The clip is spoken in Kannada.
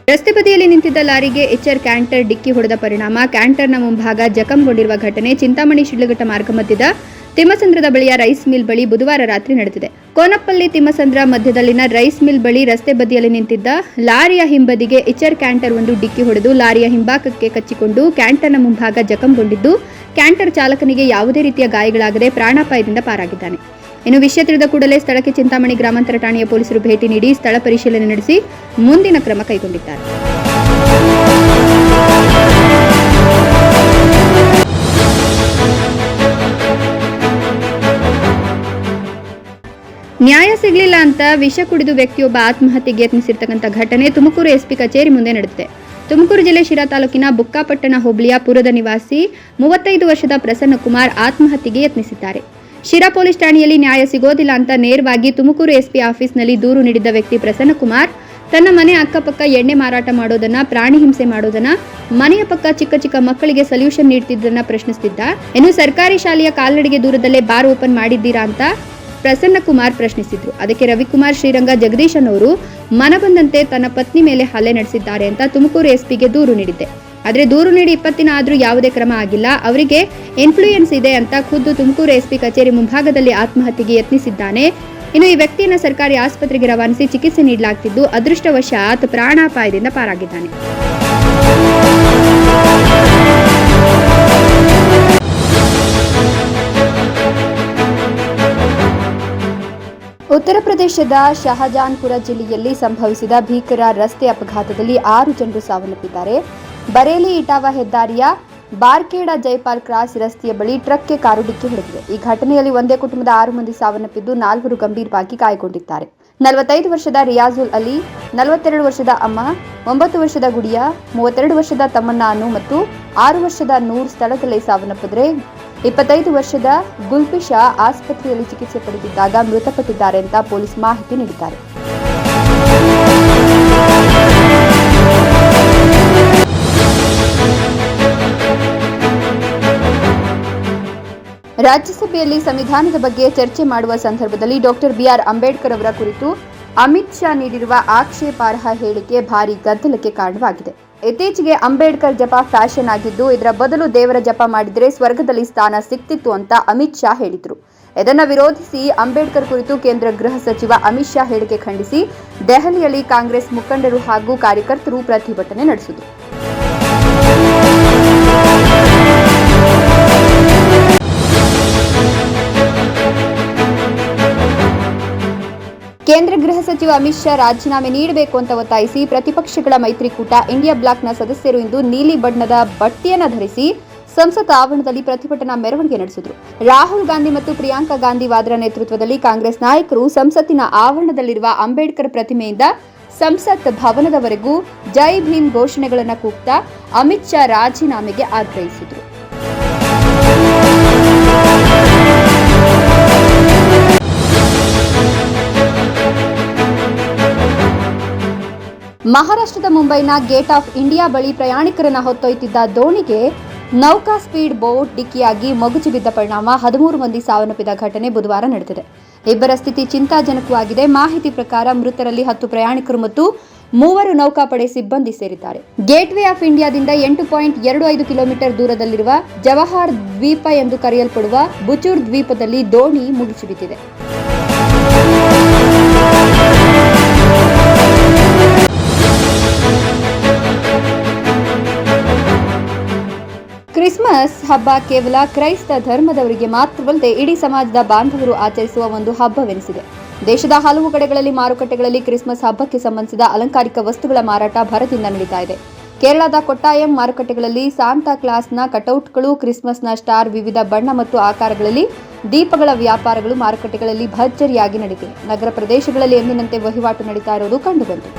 ರಸ್ತೆ ಬದಿಯಲ್ಲಿ ನಿಂತಿದ್ದ ಲಾರಿಗೆ ಎಚ್ಆರ್ ಕ್ಯಾಂಟರ್ ಡಿಕ್ಕಿ ಹೊಡೆದ ಪರಿಣಾಮ ಕ್ಯಾಂಟರ್ನ ಮುಂಭಾಗ ಜಖಂಗೊಂಡಿರುವ ಘಟನೆ ಚಿಂತಾಮಣಿ ಶಿಡ್ಲಘಟ್ಟ ಮಾರ್ಗ ಮಧ್ಯದ ತಿಮ್ಮಸಂದ್ರದ ಬಳಿಯ ರೈಸ್ ಮಿಲ್ ಬಳಿ ಬುಧವಾರ ರಾತ್ರಿ ನಡೆದಿದೆ. ಕೋನಪ್ಪಲ್ಲಿ ತಿಮ್ಮಸಂದ್ರ ಮಧ್ಯದಲ್ಲಿನ ರೈಸ್ ಮಿಲ್ ಬಳಿ ರಸ್ತೆ ಬದಿಯಲ್ಲಿ ನಿಂತಿದ್ದ ಲಾರಿಯ ಹಿಂಬದಿಗೆ ಎಚ್ಆರ್ ಕ್ಯಾಂಟರ್ ಒಂದು ಡಿಕ್ಕಿ ಹೊಡೆದು ಲಾರಿಯ ಹಿಂಭಾಗಕ್ಕೆ ಕಚ್ಚಿಕೊಂಡು ಕ್ಯಾಂಟರ್ನ ಮುಂಭಾಗ ಜಖಂಗೊಂಡಿದ್ದು, ಕ್ಯಾಂಟರ್ ಚಾಲಕನಿಗೆ ಯಾವುದೇ ರೀತಿಯ ಗಾಯಗಳಾಗದೆ ಪ್ರಾಣಾಪಾಯದಿಂದ ಪಾರಾಗಿದ್ದಾನೆ. ಇನ್ನು ವಿಷಯ ತಿಳಿದ ಕೂಡಲೇ ಸ್ಥಳಕ್ಕೆ ಚಿಂತಾಮಣಿ ಗ್ರಾಮಾಂತರ ಠಾಣೆಯ ಪೊಲೀಸರು ಭೇಟಿ ನೀಡಿ ಸ್ಥಳ ಪರಿಶೀಲನೆ ನಡೆಸಿ ಮುಂದಿನ ಕ್ರಮ ಕೈಗೊಂಡಿದ್ದಾರೆ. ನ್ಯಾಯ ಸಿಗಲಿಲ್ಲ ಅಂತ ವಿಷ ಕುಡಿದು ವ್ಯಕ್ತಿಯೊಬ್ಬ ಆತ್ಮಹತ್ಯೆಗೆ ಯತ್ನಿಸಿರ್ತಕ್ಕಂಥ ಘಟನೆ ತುಮಕೂರು ಎಸ್ಪಿ ಕಚೇರಿ ಮುಂದೆ ನಡೆದಿದೆ. ತುಮಕೂರು ಜಿಲ್ಲೆ ಶಿರಾ ತಾಲೂಕಿನ ಬುಕ್ಕಾಪಟ್ಟಣ ಹೋಬಳಿಯ ಪುರದ ನಿವಾಸಿ 35 ವರ್ಷದ ಪ್ರಸನ್ನಕುಮಾರ್ ಆತ್ಮಹತ್ಯೆಗೆ ಯತ್ನಿಸಿದ್ದಾರೆ. ಶಿರಾ ಪೊಲೀಸ್ ಠಾಣೆಯಲ್ಲಿ ನ್ಯಾಯ ಸಿಗೋದಿಲ್ಲ ಅಂತ ನೇರವಾಗಿ ತುಮಕೂರು ಎಸ್ಪಿ ಆಫೀಸ್ನಲ್ಲಿ ದೂರು ನೀಡಿದ್ದ ವ್ಯಕ್ತಿ ಪ್ರಸನ್ನಕುಮಾರ್ ತನ್ನ ಮನೆ ಅಕ್ಕಪಕ್ಕ ಎಣ್ಣೆ ಮಾರಾಟ ಮಾಡೋದನ್ನ, ಪ್ರಾಣಿ ಹಿಂಸೆ ಮಾಡೋದನ್ನ, ಮನೆಯ ಪಕ್ಕ ಚಿಕ್ಕ ಚಿಕ್ಕ ಮಕ್ಕಳಿಗೆ ಸೊಲ್ಯೂಷನ್ ನೀಡ್ತಿದ್ದನ್ನ ಪ್ರಶ್ನಿಸುತ್ತಿದ್ದ. ಇನ್ನು ಸರ್ಕಾರಿ ಶಾಲೆಯ ಕಾಲ್ನಡಿಗೆ ದೂರದಲ್ಲೇ ಬಾರ್ ಓಪನ್ ಮಾಡಿದ್ದೀರಾ ಅಂತ ಪ್ರಸನ್ನಕುಮಾರ್ ಪ್ರಶ್ನಿಸಿದ್ರು. ಅದಕ್ಕೆ ರವಿಕುಮಾರ್, ಶ್ರೀರಂಗ, ಜಗದೀಶ್ ಅನ್ನೋರು ಮನಬಂದಂತೆ ತನ್ನ ಪತ್ನಿ ಮೇಲೆ ಹಲ್ಲೆ ನಡೆಸಿದ್ದಾರೆ ಅಂತ ತುಮಕೂರು ಎಸ್ಪಿಗೆ ದೂರು ನೀಡಿದ್ದೆ. ಆದರೆ ದೂರು ನೀಡಿ 20 ದಿನ ಆದರೂ ಯಾವುದೇ ಕ್ರಮ ಆಗಿಲ್ಲ. ಅವರಿಗೆ ಇನ್ಫ್ಲೂಯೆನ್ಸ್ ಇದೆ ಅಂತ ಖುದ್ದು ತುಮಕೂರು ಎಸ್ಪಿ ಕಚೇರಿ ಮುಂಭಾಗದಲ್ಲಿ ಆತ್ಮಹತ್ಯೆಗೆ ಯತ್ನಿಸಿದ್ದಾನೆ. ಇನ್ನು ಈ ವ್ಯಕ್ತಿಯನ್ನು ಸರ್ಕಾರಿ ಆಸ್ಪತ್ರೆಗೆ ರವಾನಿಸಿ ಚಿಕಿತ್ಸೆ ನೀಡಲಾಗ್ತಿದ್ದು, ಅದೃಷ್ಟವಶಾತ್ ಪ್ರಾಣಾಪಾಯದಿಂದ ಪಾರಾಗಿದ್ದಾನೆ. ಉತ್ತರ ಪ್ರದೇಶದ ಶಹಜಾನ್ಪುರ ಜಿಲ್ಲೆಯಲ್ಲಿ ಸಂಭವಿಸಿದ ಭೀಕರ ರಸ್ತೆ ಅಪಘಾತದಲ್ಲಿ 6 ಜನರು ಸಾವನ್ನಪ್ಪಿದ್ದಾರೆ. ಬರೇಲಿ ಇಟಾವಾ ಹೆದ್ದಾರಿಯ ಬಾರ್ಕೇಡಾ ಜೈಪಾಲ್ ಕ್ರಾಸ್ ರಸ್ತೆಯ ಬಳಿ ಟ್ರಕ್ಗೆ ಕಾರು ಡಿಕ್ಕಿ ಹೊಡೆದಿದೆ. ಈ ಘಟನೆಯಲ್ಲಿ ಒಂದೇ ಕುಟುಂಬದ 6 ಮಂದಿ ಸಾವನ್ನಪ್ಪಿದ್ದು 4 ಗಂಭೀರವಾಗಿ ಗಾಯಗೊಂಡಿದ್ದಾರೆ. 45 ವರ್ಷದ ರಿಯಾಜುಲ್ ಅಲಿ, 42 ವರ್ಷದ ಅಮ್ಮ, 9 ವರ್ಷದ ಗುಡಿಯಾ, 32 ವರ್ಷದ ತಮ್ಮನ್ನ ಅನು ಮತ್ತು 6 ವರ್ಷದ ನೂರ್ ಸ್ಥಳದಲ್ಲೇ ಸಾವನ್ನಪ್ಪಿದರೆ 25 ವರ್ಷದ ಗುಲ್ಪಿಶಾ ಆಸ್ಪತ್ರೆಯಲ್ಲಿ ಚಿಕಿತ್ಸೆ ಪಡೆದಿದ್ದಾಗ ಮೃತಪಟ್ಟಿದ್ದಾರೆ ಅಂತ ಪೊಲೀಸ್ ಮಾಹಿತಿ ನೀಡಿದ್ದಾರೆ. ರಾಜ್ಯಸಭೆಯಲ್ಲಿ ಸಂವಿಧಾನದ ಬಗ್ಗೆ ಚರ್ಚೆ ಮಾಡುವ ಸಂದರ್ಭದಲ್ಲಿ ಡಾಕ್ಟರ್ ಬಿಆರ್ ಅಂಬೇಡ್ಕರ್ ಅವರ ಕುರಿತು ಅಮಿತ್ ಶಾ ನೀಡಿರುವ ಆಕ್ಷೇಪಾರ್ಹ ಹೇಳಿಕೆ ಭಾರೀ ಗದ್ದಲಕ್ಕೆ ಕಾರಣವಾಗಿದೆ. ಇತ್ತೀಚೆಗೆ ಅಂಬೇಡ್ಕರ್ ಜಪ ಫ್ಯಾಷನ್ ಆಗಿದ್ದು, ಇದರ ಬದಲು ದೇವರ ಜಪ ಮಾಡಿದರೆ ಸ್ವರ್ಗದಲ್ಲಿ ಸ್ಥಾನ ಸಿಕ್ತಿತ್ತು ಅಂತ ಅಮಿತ್ ಶಾ ಹೇಳಿದ್ರು. ಇದನ್ನು ವಿರೋಧಿಸಿ ಅಂಬೇಡ್ಕರ್ ಕುರಿತು ಕೇಂದ್ರ ಗೃಹ ಸಚಿವ ಅಮಿತ್ ಶಾ ಹೇಳಿಕೆ ಖಂಡಿಸಿ ದೆಹಲಿಯಲ್ಲಿ ಕಾಂಗ್ರೆಸ್ ಮುಖಂಡರು ಹಾಗೂ ಕಾರ್ಯಕರ್ತರು ಪ್ರತಿಭಟನೆ ನಡೆಸಿದರು. ಕೇಂದ್ರ ಗೃಹ ಸಚಿವ ಅಮಿತ್ ಶಾ ರಾಜೀನಾಮೆ ನೀಡಬೇಕು ಅಂತ ಒತ್ತಾಯಿಸಿ ಪ್ರತಿಪಕ್ಷಗಳ ಮೈತ್ರಿಕೂಟ ಇಂಡಿಯಾ ಬ್ಲಾಕ್ನ ಸದಸ್ಯರು ಇಂದು ನೀಲಿ ಬಣ್ಣದ ಬಟ್ಟೆಯನ್ನು ಧರಿಸಿ ಸಂಸತ್ ಆವರಣದಲ್ಲಿ ಪ್ರತಿಭಟನಾ ಮೆರವಣಿಗೆ ನಡೆಸಿದರು. ರಾಹುಲ್ ಗಾಂಧಿ ಮತ್ತು ಪ್ರಿಯಾಂಕಾ ಗಾಂಧಿ ವಾದ್ರಾ ನೇತೃತ್ವದಲ್ಲಿ ಕಾಂಗ್ರೆಸ್ ನಾಯಕರು ಸಂಸತ್ತಿನ ಆವರಣದಲ್ಲಿರುವ ಅಂಬೇಡ್ಕರ್ ಪ್ರತಿಮೆಯಿಂದ ಸಂಸತ್ ಭವನದವರೆಗೂ ಜೈ ಭೀಮ್ ಘೋಷಣೆಗಳನ್ನು ಕೂಗ್ತಾ ಅಮಿತ್ ಶಾ ರಾಜೀನಾಮೆಗೆ ಆಗ್ರಹಿಸಿದರು. ಮಹಾರಾಷ್ಟ್ರದ ಮುಂಬೈನ ಗೇಟ್ ಆಫ್ ಇಂಡಿಯಾ ಬಳಿ ಪ್ರಯಾಣಿಕರನ್ನ ಹೊತ್ತೊಯ್ಯುತ್ತಿದ್ದ ದೋಣಿಗೆ ನೌಕಾ ಸ್ಪೀಡ್ ಬೋಟ್ ಡಿಕ್ಕಿಯಾಗಿ ಮಗುಚಿ ಬಿದ್ದ ಪರಿಣಾಮ 13 ಮಂದಿ ಸಾವನ್ನಪ್ಪಿದ ಘಟನೆ ಬುಧವಾರ ನಡೆದಿದೆ. ಇಬ್ಬರ ಸ್ಥಿತಿ ಚಿಂತಾಜನಕವಾಗಿದೆ. ಮಾಹಿತಿ ಪ್ರಕಾರ ಮೃತರಲ್ಲಿ 10 ಪ್ರಯಾಣಿಕರು ಮತ್ತು 3 ನೌಕಾಪಡೆ ಸಿಬ್ಬಂದಿ ಸೇರಿದ್ದಾರೆ. ಗೇಟ್ ವೇ ಆಫ್ ಇಂಡಿಯಾದಿಂದ 8.25 ಕಿಲೋಮೀಟರ್ ದೂರದಲ್ಲಿರುವ ಜವಾಹರ್ ದ್ವೀಪ ಎಂದು ಕರೆಯಲ್ಪಡುವ ಬುಚೂರ್ ದ್ವೀಪದಲ್ಲಿ ದೋಣಿ ಮುಗಿಸಿ ಬಿದ್ದಿದೆ. ಕ್ರಿಸ್ಮಸ್ ಹಬ್ಬ ಕೇವಲ ಕ್ರೈಸ್ತ ಧರ್ಮದವರಿಗೆ ಮಾತ್ರವಲ್ಲದೆ ಇಡೀ ಸಮಾಜದ ಬಾಂಧವರು ಆಚರಿಸುವ ಒಂದು ಹಬ್ಬವೆನಿಸಿದೆ. ದೇಶದ ಹಲವು ಕಡೆಗಳಲ್ಲಿ ಮಾರುಕಟ್ಟೆಗಳಲ್ಲಿ ಕ್ರಿಸ್ಮಸ್ ಹಬ್ಬಕ್ಕೆ ಸಂಬಂಧಿಸಿದ ಅಲಂಕಾರಿಕ ವಸ್ತುಗಳ ಮಾರಾಟ ಭರದಿಂದ ನಡೀತಾ ಇದೆ. ಕೇರಳದ ಕೊಟ್ಟಾಯಂ ಮಾರುಕಟ್ಟೆಗಳಲ್ಲಿ ಸಾಂತಾ ಕ್ಲಾಸ್ನ ಕಟೌಟ್ಗಳು, ಕ್ರಿಸ್ಮಸ್ನ ಸ್ಟಾರ್, ವಿವಿಧ ಬಣ್ಣ ಮತ್ತು ಆಕಾರಗಳಲ್ಲಿ ದೀಪಗಳ ವ್ಯಾಪಾರಗಳು ಮಾರುಕಟ್ಟೆಗಳಲ್ಲಿ ಭರ್ಜರಿಯಾಗಿ ನಡೆದಿವೆ. ನಗರ ಪ್ರದೇಶಗಳಲ್ಲಿ ಎಂದಿನಂತೆ ವಹಿವಾಟು ನಡೀತಾ ಇರುವುದು ಕಂಡುಬಂತು.